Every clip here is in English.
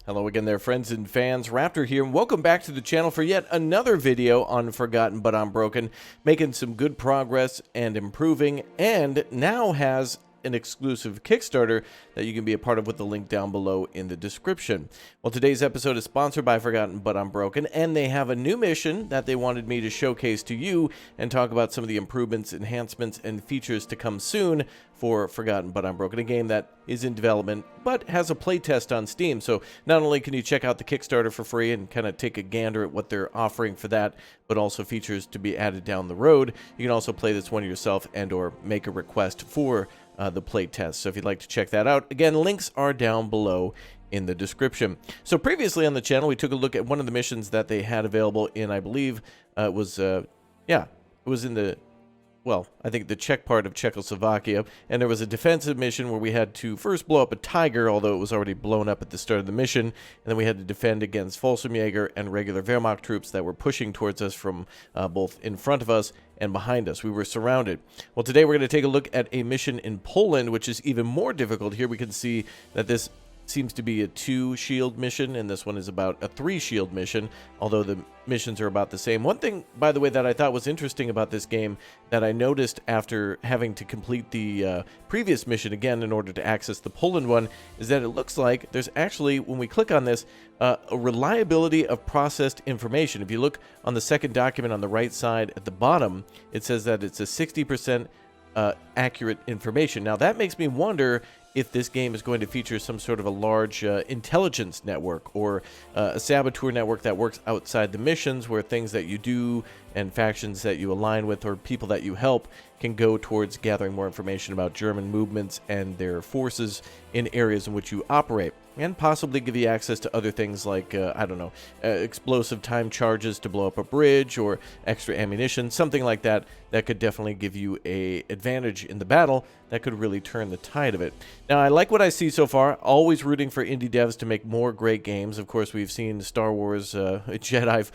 Hello again there, friends and fans. Raptor here, and welcome back to the channel for yet another video on Forgotten but Unbroken, making some good progress and improving, and now has an exclusive Kickstarter that you can be a part of with the link down below in the description. Well, today's episode is sponsored by Forgotten but Unbroken, and they have a new mission that they wanted me to showcase to you and talk about some of the improvements, enhancements, and features to come soon for Forgotten but Unbroken, a game that is in development but has a playtest on Steam. So not only can you check out the Kickstarter for free and kind of take a gander at what they're offering for that, but also features to be added down the road. You can also play this one yourself and or make a request for the playtest. So if you'd like to check that out, again, links are down below in the description. So previously on the channel, we took a look at one of the missions that they had available in, I believe, it was in the, well, I think the Czech part of Czechoslovakia, and there was a defensive mission where we had to first blow up a Tiger, although it was already blown up at the start of the mission, and then we had to defend against Fallschirmjäger and regular Wehrmacht troops that were pushing towards us from both in front of us and behind us. We were surrounded. Well, today we're going to take a look at a mission in Poland, which is even more difficult. Here we can see that this seems to be a 2-shield mission, and this one is about a 3-shield mission, although the missions are about the same. One thing, by the way, that I thought was interesting about this game that I noticed after having to complete the previous mission again in order to access the Poland one is that it looks like there's actually, when we click on this, a reliability of processed information. If you look on the second document on the right side at the bottom, it says that it's a 60% accurate information. Now that makes me wonder if this game is going to feature some sort of a large intelligence network or a saboteur network that works outside the missions, where things that you do and factions that you align with or people that you help can go towards gathering more information about German movements and their forces in areas in which you operate, and possibly give you access to other things like, I don't know, explosive time charges to blow up a bridge or extra ammunition, something like that, that could definitely give you an advantage in the battle that could really turn the tide of it. Now, I like what I see so far, always rooting for indie devs to make more great games. Of course, we've seen Star Wars Jedi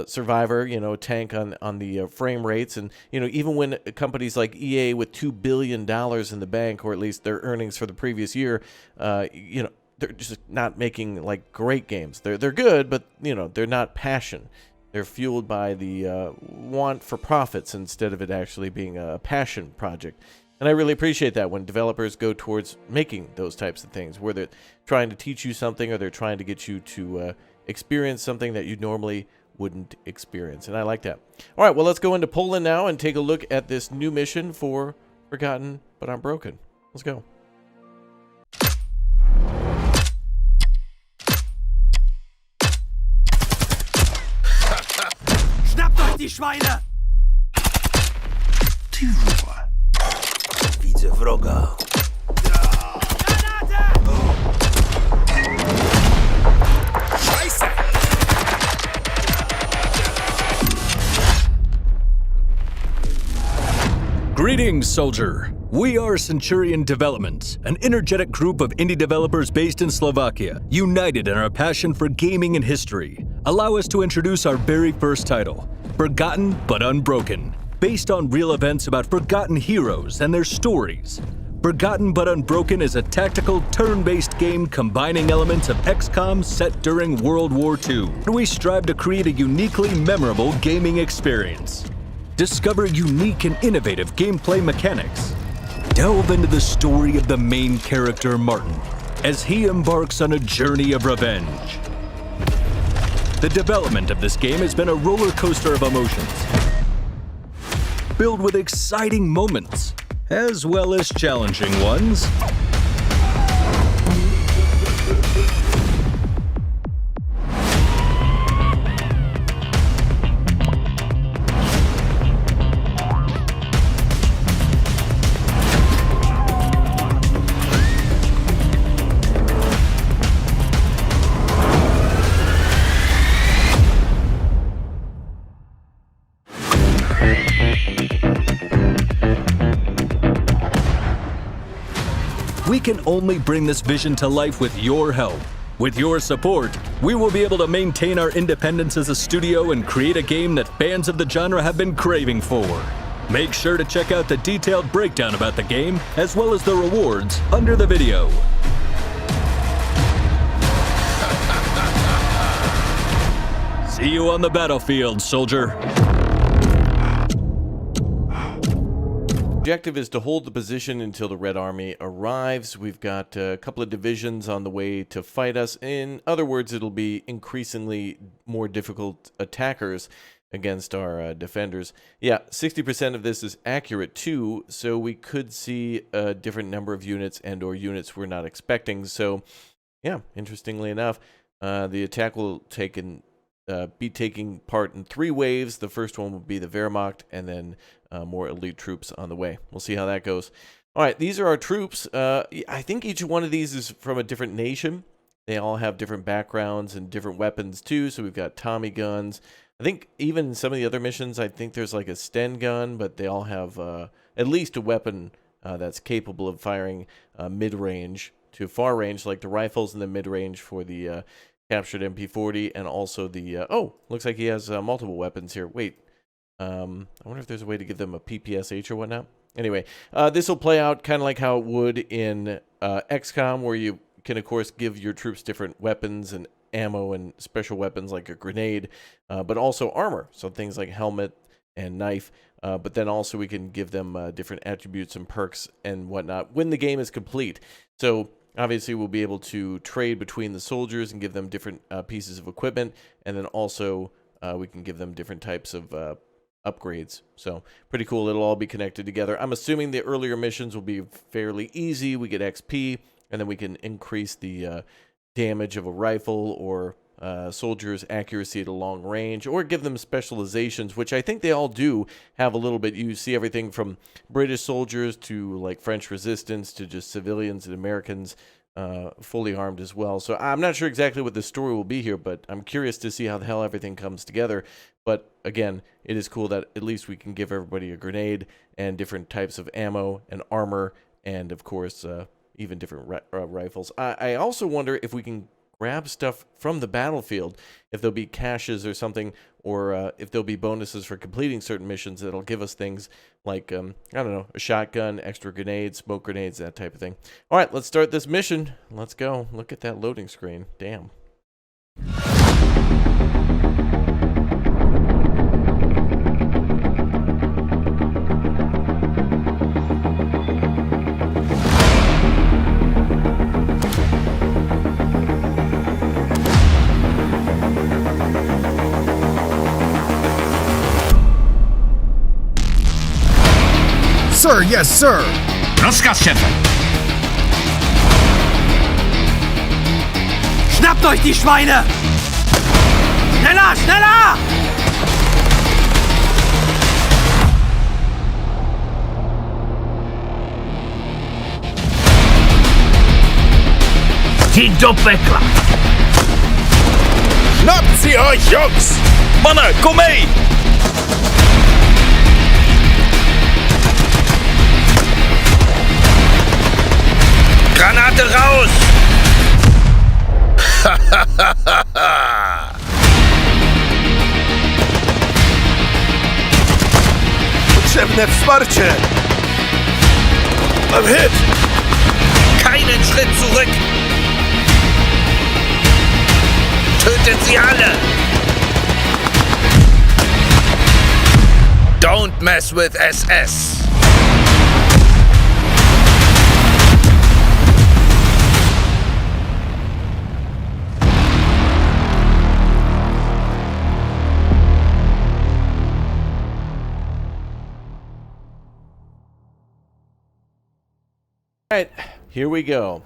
Survivor, you know, tank on the frame rates, and, you know, even when companies like EA with $2 billion in the bank, or at least their earnings for the previous year, you know, they're just not making like great games. They're good, but you know, they're not passion. They're fueled by the want for profits instead of it actually being a passion project. And I really appreciate that when developers go towards making those types of things, where they're trying to teach you something or they're trying to get you to experience something that you normally wouldn't experience. And I like that. All right, well, let's go into Poland now and take a look at this new mission for Forgotten but Unbroken. Let's go. Schnappt euch die Schweine! Widzę wroga. Scheiße! Greetings, soldier. We are Centurion Development, an energetic group of indie developers based in Slovakia, united in our passion for gaming and history. Allow us to introduce our very first title, Forgotten but Unbroken, based on real events about forgotten heroes and their stories. Forgotten but Unbroken is a tactical, turn-based game combining elements of XCOM set during World War II. We strive to create a uniquely memorable gaming experience. Discover unique and innovative gameplay mechanics. Delve into the story of the main character, Martin, as he embarks on a journey of revenge. The development of this game has been a roller coaster of emotions, filled with exciting moments, as well as challenging ones. We can only bring this vision to life with your help. With your support, we will be able to maintain our independence as a studio and create a game that fans of the genre have been craving for. Make sure to check out the detailed breakdown about the game, as well as the rewards, under the video. See you on the battlefield, soldier. Objective is to hold the position until the Red Army arrives. We've got a couple of divisions on the way to fight us. In other words, it'll be increasingly more difficult attackers against our defenders. Yeah, 60% of this is accurate too, so we could see a different number of units and or units we're not expecting. So yeah, interestingly enough, the attack will be taking part in 3 waves. The first one will be the Wehrmacht, and then more elite troops on the way. We'll see how that goes. All right, these are our troops. I think each one of these is from a different nation. They all have different backgrounds and different weapons too. So we've got Tommy guns. I think even in some of the other missions, I think there's like a Sten gun, but they all have at least a weapon that's capable of firing mid-range to far range, like the rifles, and the mid-range for the captured MP40, and also the oh, looks like he has multiple weapons here. Wait, I wonder if there's a way to give them a PPSH or whatnot. Anyway, this will play out kind of like how it would in XCOM, where you can of course give your troops different weapons and ammo and special weapons like a grenade, but also armor, so things like helmet and knife. But then also we can give them different attributes and perks and whatnot when the game is complete. So obviously, we'll be able to trade between the soldiers and give them different pieces of equipment, and then also we can give them different types of upgrades. So pretty cool. It'll all be connected together. I'm assuming the earlier missions will be fairly easy. We get XP, and then we can increase the damage of a rifle or soldiers' accuracy at a long range, or give them specializations, which I think they all do have a little bit. You see everything from British soldiers to like French resistance to just civilians and Americans fully armed as well. So I'm not sure exactly what the story will be here, but I'm curious to see how the hell everything comes together. But again, it is cool that at least we can give everybody a grenade and different types of ammo and armor, and of course even different rifles. I also wonder if we can grab stuff from the battlefield, if there'll be caches or something, or if there'll be bonuses for completing certain missions that'll give us things like, I don't know, a shotgun, extra grenades, smoke grenades, that type of thing. All right, let's start this mission. Let's go. Look at that loading screen. Damn. Sir, yes, sir. Rozkaz, Szefie! Schnappt euch die Schweine! Schneller, schneller! Die Doppelkla! Schnappt sie euch, Jungs! Mannen, kom mee! Granate raus! Potrzebne wsparcie! I'm hit! Keinen Schritt zurück! Tötet sie alle! Don't mess with SS! All right, here we go.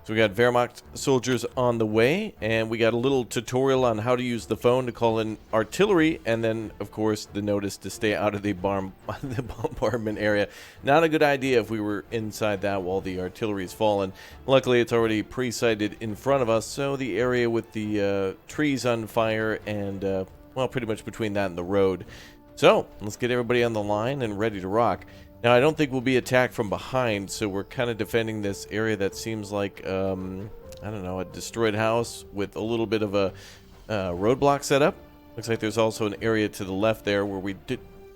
So we got Wehrmacht soldiers on the way, and we got a little tutorial on how to use the phone to call in artillery, and then, of course, the notice to stay out of the bombardment area. Not a good idea if we were inside that while the artillery is falling. Luckily, it's already pre-sighted in front of us, so the area with the trees on fire and, well, pretty much between that and the road. So, let's get everybody on the line and ready to rock. Now, I don't think we'll be attacked from behind, so we're kind of defending this area that seems like, I don't know, a destroyed house with a little bit of a roadblock set up. Looks like there's also an area to the left there where we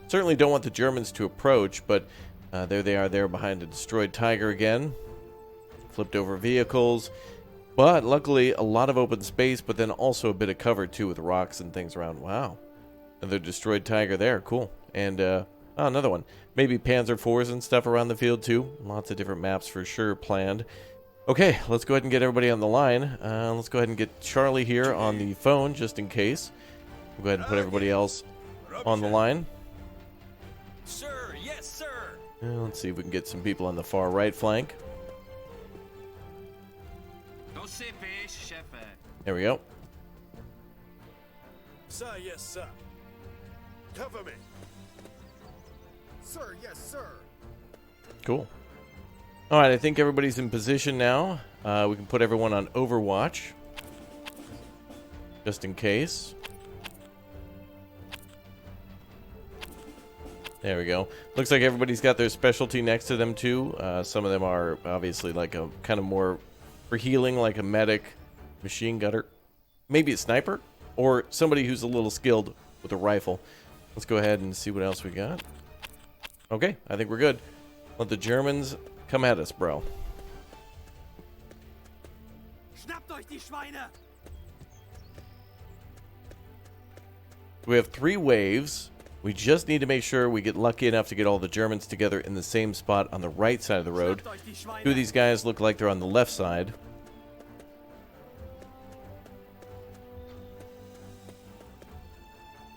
certainly don't want the Germans to approach, but there they are there behind a destroyed Tiger again. Flipped over vehicles. But luckily, a lot of open space, but then also a bit of cover too with rocks and things around. Wow. Another destroyed tiger there. Cool. And, another one. Maybe Panzer IVs and stuff around the field too. Lots of different maps for sure planned. Okay, let's go ahead and get everybody on the line. Let's go ahead and get Charlie here on the phone just in case. We'll go ahead and put everybody else on the line. Sir, yes, sir. Let's see if we can get some people on the far right flank. There we go. Sir, yes, sir. Cover me. Sir, yes, sir. Cool. All right, I think everybody's in position now. We can put everyone on Overwatch, just in case. There we go. Looks like everybody's got their specialty next to them too. Some of them are obviously like a kind of more for healing, like a medic, machine gunner, maybe a sniper, or somebody who's a little skilled with a rifle. Let's go ahead and see what else we got. Okay, I think we're good. Let the Germans come at us, bro. Schnappt euch die Schweine! We have 3 waves. We just need to make sure we get lucky enough to get all the Germans together in the same spot on the right side of the road. 2 of these guys look like they're on the left side.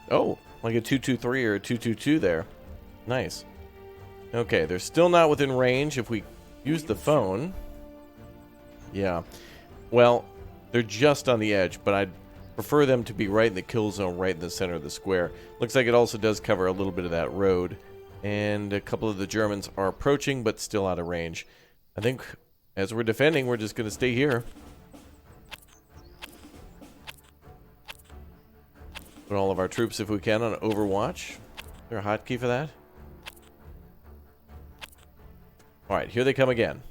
Oh, like a 2-2-3 or a 2-2-2 there. Nice. Okay, they're still not within range if we use the phone. Yeah. Well, they're just on the edge, but I'd prefer them to be right in the kill zone, right in the center of the square. Looks like it also does cover a little bit of that road. And a couple of the Germans are approaching, but still out of range. I think as we're defending, we're just going to stay here. Put all of our troops, if we can, on Overwatch. Is there a hotkey for that? Alright, here they come again.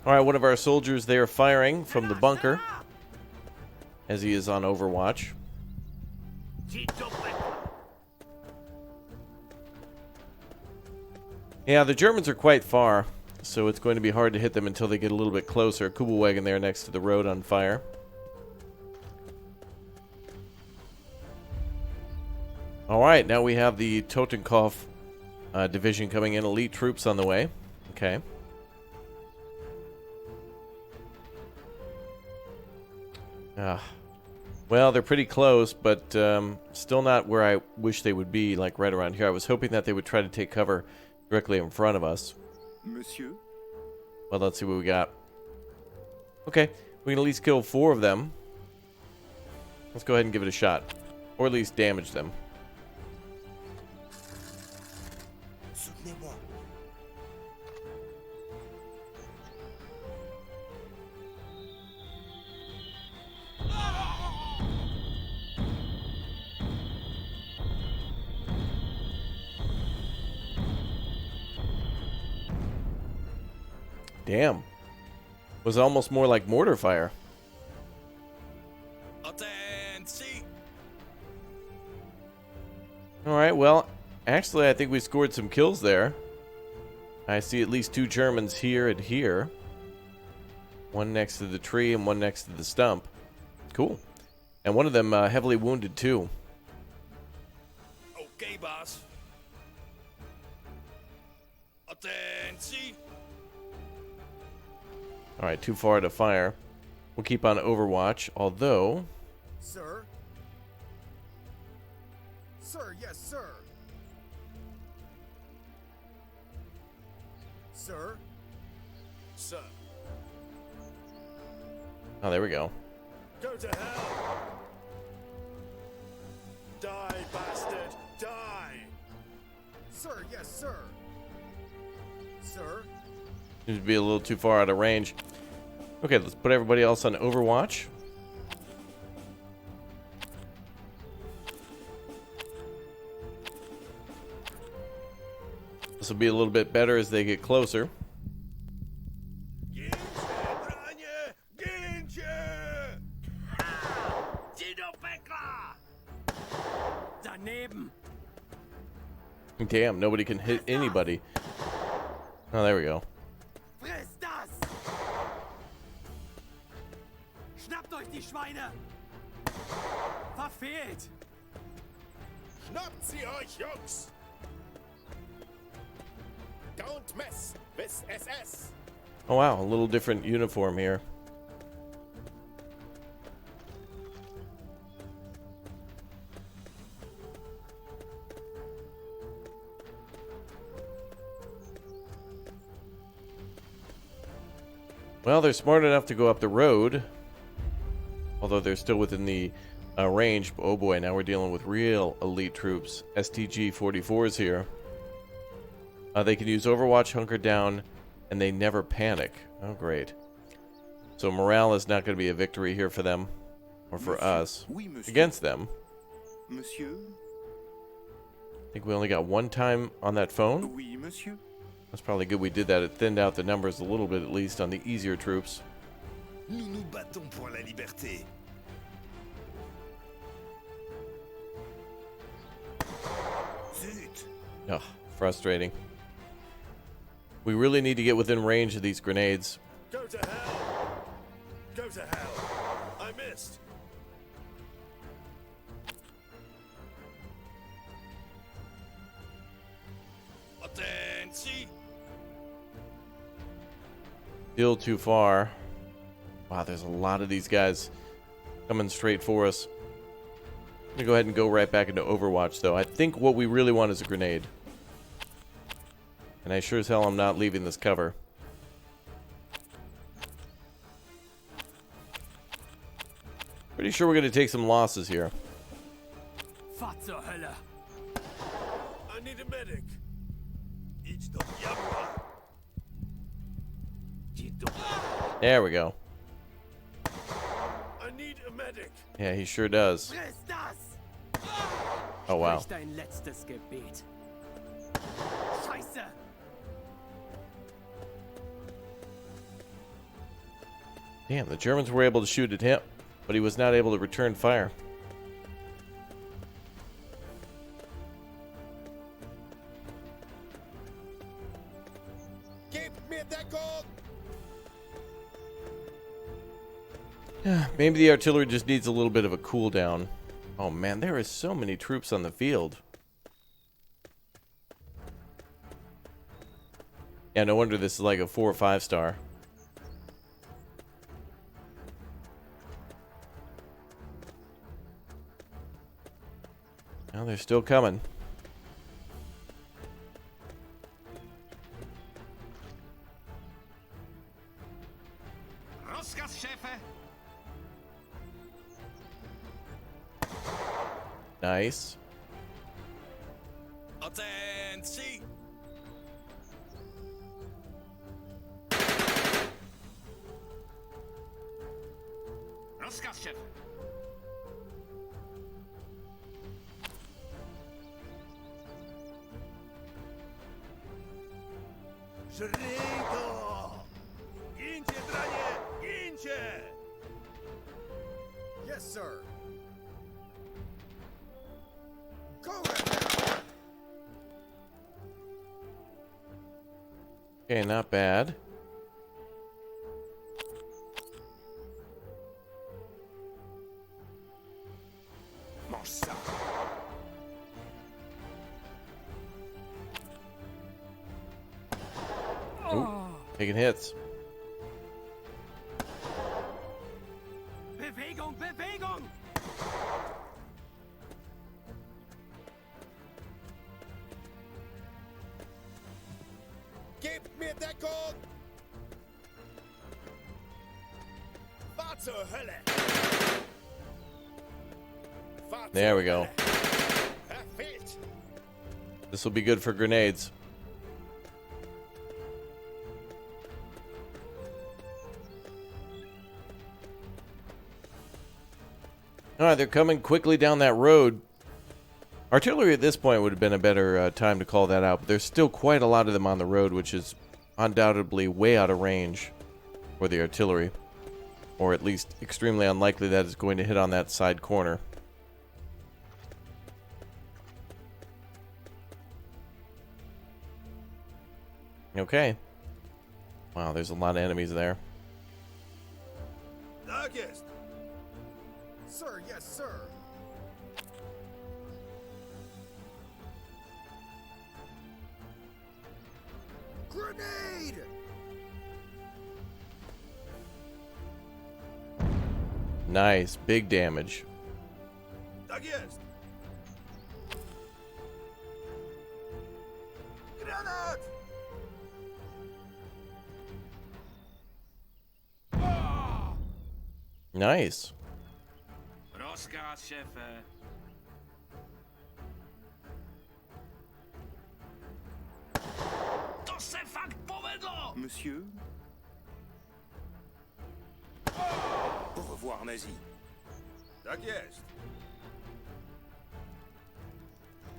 Alright, one of our soldiers there firing from the bunker as he is on Overwatch. Yeah, the Germans are quite far, so it's going to be hard to hit them until they get a little bit closer. Kubelwagen there next to the road on fire. Alright, now we have the Totenkopf division coming in. Elite troops on the way. Okay. Well, they're pretty close, but still not where I wish they would be, like right around here. I was hoping that they would try to take cover directly in front of us. Monsieur? Well, let's see what we got. Okay, we can at least kill 4 of them. Let's go ahead and give it a shot. Or at least damage them. Damn. Was almost more like mortar fire. Alright, well, actually I think we scored some kills there. I see at least 2 Germans here and here. One next to the tree and one next to the stump. Cool. And one of them heavily wounded too. Okay, boss. Attention. Alright, too far to fire. We'll keep on Overwatch, although... Sir? Sir, yes, sir. Sir? Sir. Oh, there we go. Go to hell! Die, bastard! Die! Sir, yes, sir. Sir? Seems to be a little too far out of range. Okay, let's put everybody else on Overwatch. This will be a little bit better as they get closer. Damn, nobody can hit anybody. Oh, there we go. Friss das! Schnappt euch die Schweine! Verfehlt! Schnappt sie euch, Jungs! Don't mess with SS! Oh wow, a little different uniform here. Well, they're smart enough to go up the road, although they're still within the range. Oh boy, now we're dealing with real elite troops. STG-44s here. They can use Overwatch, hunker down, and they never panic. Oh, great. So morale is not going to be a victory here for them, or for us, against them. Monsieur? I think we only got one time on that phone. Oui, monsieur. That's probably good we did that. It thinned out the numbers a little bit, at least, on the easier troops. Nous nous battons pour la liberté. Zut! Ugh, frustrating. We really need to get within range of these grenades. Go to hell! Go to hell! I missed! Attention! Still too far. Wow, there's a lot of these guys coming straight for us. I'm gonna go ahead and go right back into Overwatch, though. I think what we really want is a grenade. And I sure as hell am not leaving this cover. Pretty sure we're gonna take some losses here. Fahrt zur Hölle! I need a medic! Idź do diabła! There we go. I need a medic! Yeah, he sure does. Friss das! Oh, wow. Sprich dein letztes Gebet. Scheiße! Damn, the Germans were able to shoot at him, but he was not able to return fire. Gib mir Deckung! Maybe the artillery just needs a little bit of a cooldown. Oh man, there is so many troops on the field. Yeah, no wonder this is like a 4 or 5 star. Well, they're still coming. Rozkaz-Chefe! Nice. Attention! Rozkaz-Chefe! Żryj to! Gincie, dranie! Gincie! Yes, sir. Go ahead! Okay, not bad. Mange ça! Taking hits. Bewegung, Bewegung! Gib mir Deckung! Fahr zur Hölle! Fahr There zur we go. Hölle. Verfehlt! This will be good for grenades. Alright, they're coming quickly down that road. Artillery at this point would have been a better time to call that out, but there's still quite a lot of them on the road, which is undoubtedly way out of range for the artillery. Or at least extremely unlikely that it's going to hit on that side corner. Okay. Wow, there's a lot of enemies there. Da jest. Sir, yes, sir. Grenade! Nice. Big damage. Tak jest. Granat! Nice. Rozkaz, szefie. To se fakt povedlo! Monsieur? Au revoir, nazi. Tak jest.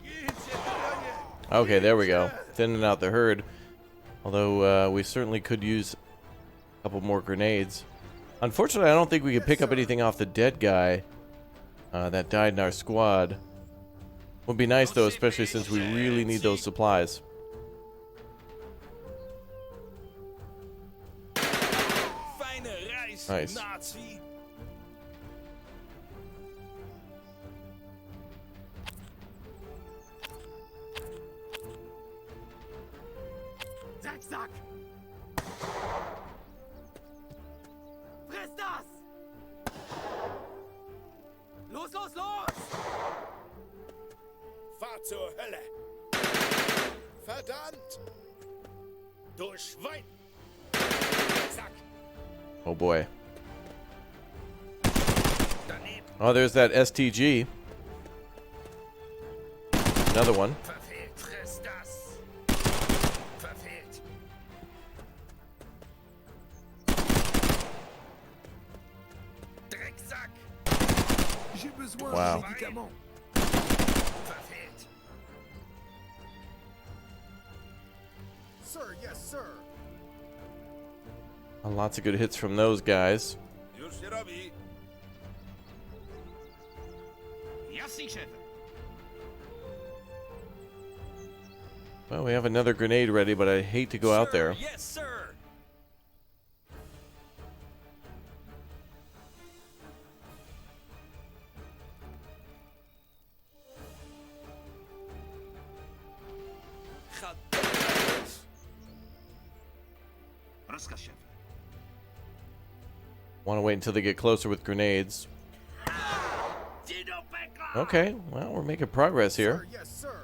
Idźcie, panie! Okay, there we go. Thinning out the herd. Although we certainly could use a couple more grenades. Unfortunately, I don't think we could pick up anything off the dead guy that died in our squad. Would be nice though, especially since we really need those supplies. Fijne reis, Nice. nazi. Zack, zack! Friss das! Los, los, los! Fahr zur Hölle. Verdammt! Du Schwein! Zack! Oh boy. Daneben. Oh, there's that STG. Another one. Verfehlt, friss das! Verfehlt! Drecksack! J'ai besoin Wow. de médicaments. Verfehlt! Sir, yes, sir. Lots of good hits from those guys. Już się robi. Jasný, szefie. Well, we have another grenade ready, but I hate to go out there. Yes, sir! Rozkaz, szefie. Want to wait until they get closer with grenades. Ci do pekla! Okay, well, we're making progress here. Sir, yes, sir.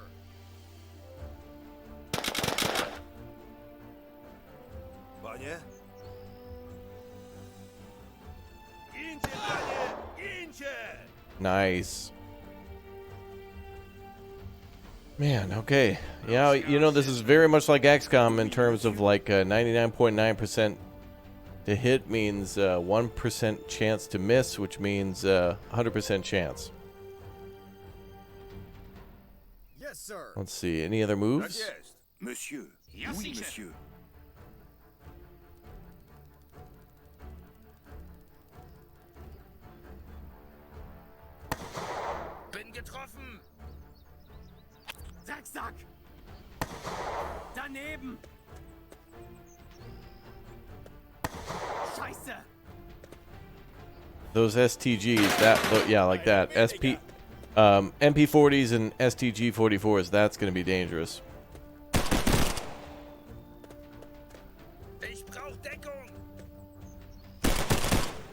Panie? Idźcie, panie! Idźcie! Nice. Man, okay. Yeah, you know, this is very much like XCOM in terms of like 99.9% to hit means 1% chance to miss, which means 100% chance. Yes, sir. Let's see, any other Tak moves? jest. Monsieur. Jasný, Oui, szefie. monsieur. Bin getroffen! Zack, zack! Daneben! Scheiße! Those STGs, yeah, like that. MP40s and STG 44s, that's going to be dangerous. Ich brauch Deckung!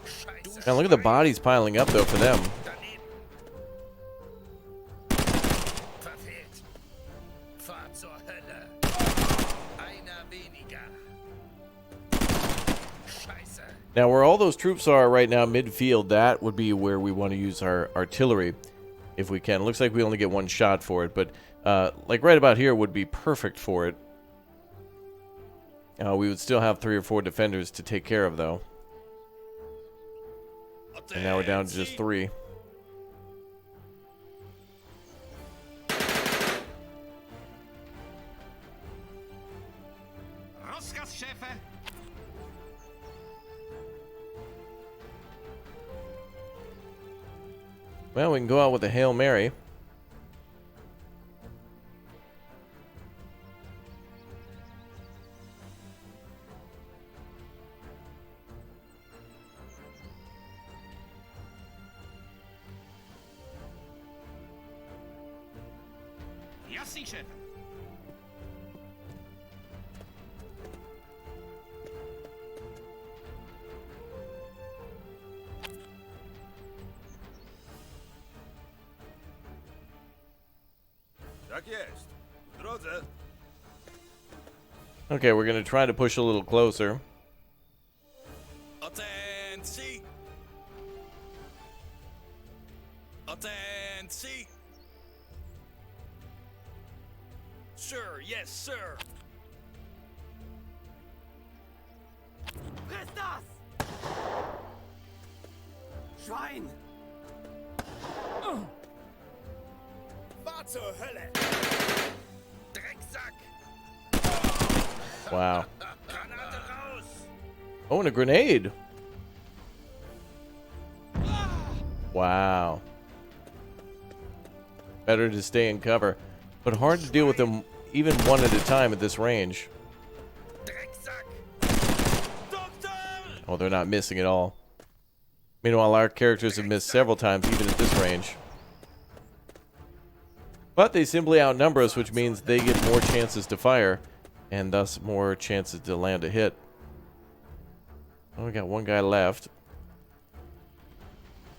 Scheiße! Now look at the bodies piling up though for them. Daneben! Verfehlt! Fahr zur Hölle! Einer weniger! Scheiße! Now, where all those troops are right now, midfield, that would be where we want to use our artillery, if we can. Looks like we only get one shot for it, but like right about here would be perfect for it. We would still have 3 or 4 defenders to take care of, though. And now we're down to just 3. Rozkaz, szefie. Well, we can go out with a Hail Mary. Jasný, šéfe. Tak jest. W drodze. Okay, we're going to try to push a little closer. Attentie! Attentie! Sir, yes, sir! Friss das! Schwein! Fahr zur Hölle. Drecksack! Wow. Granate raus! Oh, and a grenade. Wow. Better to stay in cover, but hard to deal with them even one at a time at this range. Drecksack! Oh, they're not missing at all. Meanwhile, our characters have missed several times even at this range. But they simply outnumber us, which means they get more chances to fire, and thus more chances to land a hit. Oh, we got one guy left.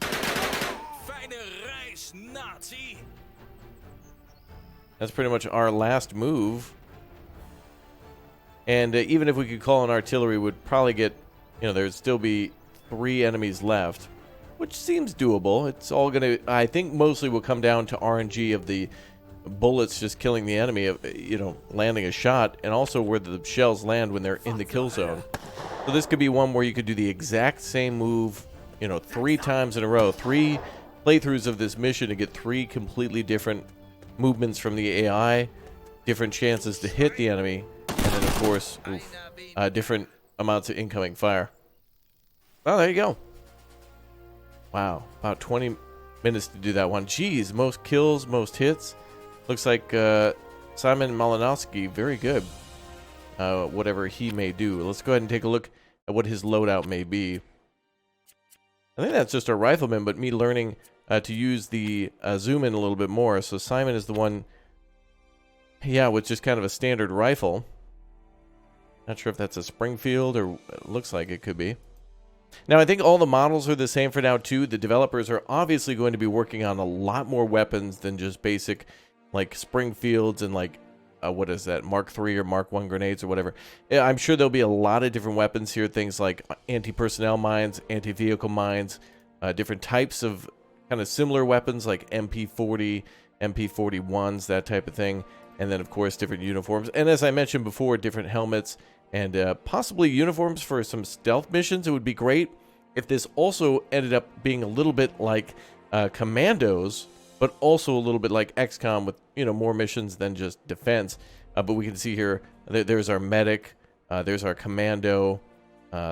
Fijne reis, nazi! That's pretty much our last move. And even if we could call an artillery, we'd probably get, there'd still be 3 enemies left, which seems doable. It's all going to, I think mostly will come down to RNG of the bullets just killing the enemy, of landing a shot, and also where the shells land when they're in the kill zone. So this could be one where you could do the exact same move, 3 times in a row, 3 playthroughs of this mission to get 3 completely different movements from the AI, different chances to hit the enemy, and then of course, different amounts of incoming fire. Well, there you go. Wow, about 20 minutes to do that one. Jeez, most kills, most hits. Looks like Simon Malinowski, very good. Whatever he may do. Let's go ahead and take a look at what his loadout may be. I think that's just a rifleman, but me learning to use the zoom in a little bit more. So Simon is the one, with just kind of a standard rifle. Not sure if that's a Springfield or it looks like it could be. Now, I think all the models are the same for now, too. The developers are obviously going to be working on a lot more weapons than just basic, like, Springfields and, like, what is that, Mark III or Mark I grenades or whatever. Yeah, I'm sure there'll be a lot of different weapons here, things like anti-personnel mines, anti-vehicle mines, different types of kind of similar weapons like MP40, MP41s, that type of thing, and then, of course, different uniforms. And as I mentioned before, different helmets and possibly uniforms for some stealth missions. It would be great if this also ended up being a little bit like Commandos, but also a little bit like XCOM with, more missions than just defense. But we can see here, there's our medic, there's our commando,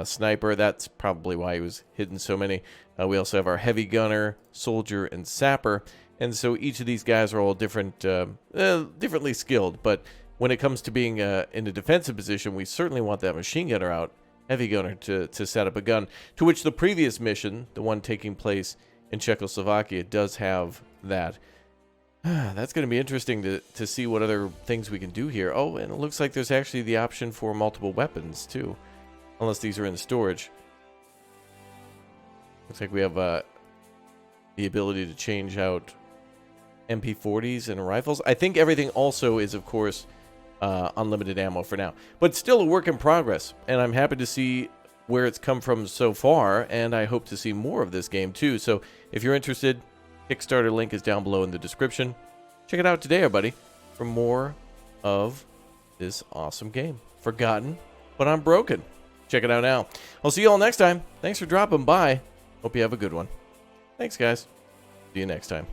sniper. That's probably why he was hitting so many. We also have our heavy gunner, soldier, and sapper. And so each of these guys are all different, differently skilled. But when it comes to being in a defensive position, we certainly want that machine gunner out, heavy gunner, to set up a gun. To which the previous mission, the one taking place in Czechoslovakia, does have that. That's going to be interesting to see what other things we can do here. Oh, and it looks like there's actually the option for multiple weapons, too. Unless these are in storage. Looks like we have the ability to change out MP40s and rifles. I think everything also is, of course, unlimited ammo for now. But still a work in progress. And I'm happy to see where it's come from so far. And I hope to see more of this game, too. So if you're interested, Kickstarter link is down below in the description. Check it out today, everybody, for more of this awesome game. Forgotten, but Unbroken. Check it out now. I'll see you all next time. Thanks for dropping by. Hope you have a good one. Thanks, guys. See you next time.